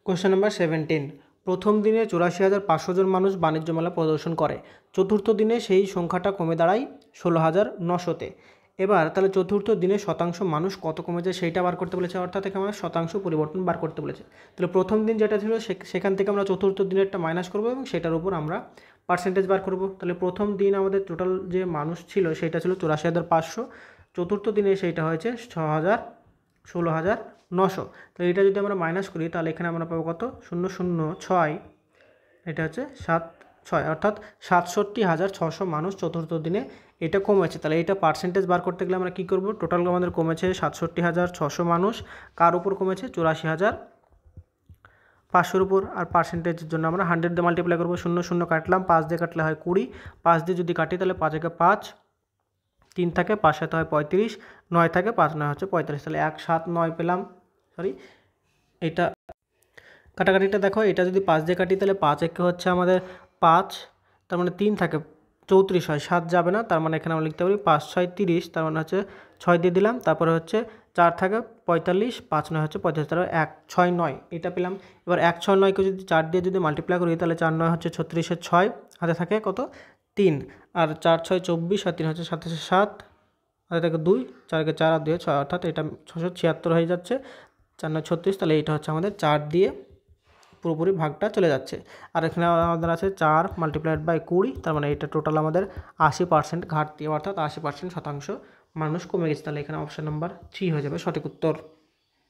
Question number 17। প্রথম দিনে 84,500 জন মানুষ বাণিজ্য মেলা প্রদর্শন করে। চতুর্থ দিনে সেই সংখ্যাটা কমে দাঁড়ায় 16,900-তে। এবার তাহলে চতুর্থ দিনে শতাংশ মানুষ কত কমেছে সেইটা বার করতে বলেছে, অর্থাৎ এখানে আমরা শতাংশ পরিবর্তন বার করতে বলেছে। তাহলে প্রথম দিন যেটা ছিল সেখান থেকে আমরা চতুর্থ দিনেরটা মাইনাস করব এবং সেটার উপর আমরা পার্সেন্টেজ বার করব। তাহলে প্রথম দিন আমাদের টোটাল যে মানুষ ছিল সেটা ছিল 84,500, চতুর্থ দিনে সেইটা হয়েছে 16,900। তো এটা যদি আমরা মাইনাস করি তাহলে এখানে আমরা পাবো কত, 006, এটা হচ্ছে 76, অর্থাৎ 67,600 মানুষ চতুর্থ দিনে এটা কমেছে। তাহলে এটা পার্সেন্টেজ বার করতে গেলে আমরা কী করব, টোটাল আমাদের কমেছে 67,600 মানুষ, কার উপর কমেছে, 84,500-র উপর। আর পার্সেন্টেজের জন্য আমরা 100 দিয়ে মাল্টিপ্লাই করবো, 0 কাটলাম, 5 দিয়ে কাটলে হয় 20, 5 দিয়ে যদি কাটি তাহলে 5 একে 5, 3 থাকে, 5 সাথে হয় 35, 9 থাকে, 5 9 হচ্ছে 45, তাহলে 179 পেলাম। সরি, এটা কাটাকাটিটা দেখো, এটা যদি 5 দিয়ে কাটি তাহলে 5 একে হচ্ছে আমাদের 5, তার মানে 3 থাকে, 34 হয়, 7 যাবে না, তার মানে এখানে আমরা লিখতে পারি 5 6 30, তার মানে হচ্ছে 6 দিয়ে দিলাম, তারপরে হচ্ছে 4 থাকে 45, 5 9 হচ্ছে 45, তারপরে 1 6 9 এটা পেলাম। এবার 1 6 9কে যদি 4 দিয়ে যদি মাল্টিপ্লাই করি তাহলে 4 9 হচ্ছে 36-এর 6, হাতে থাকে কত, 3, আর 4 6 24, আর 3 হচ্ছে 27-এর 7, হাতে থাকে 2, 4 কে 4 আর 2 6, অর্থাৎ এটা 676 হয়ে যাচ্ছে, 4 9 36, তাহলে এইটা হচ্ছে আমাদের 4 দিয়ে পুরোপুরি ভাগটা চলে যাচ্ছে। আর এখানে আমাদের আছে 4 মাল্টিপ্লাইড বাই 20, তার মানে এটা টোটাল আমাদের 80% ঘাটতি, অর্থাৎ 80% শতাংশ মানুষ কমে গেছে। তাহলে এখানে অপশান নাম্বার 3 হয়ে যাবে সঠিক উত্তর।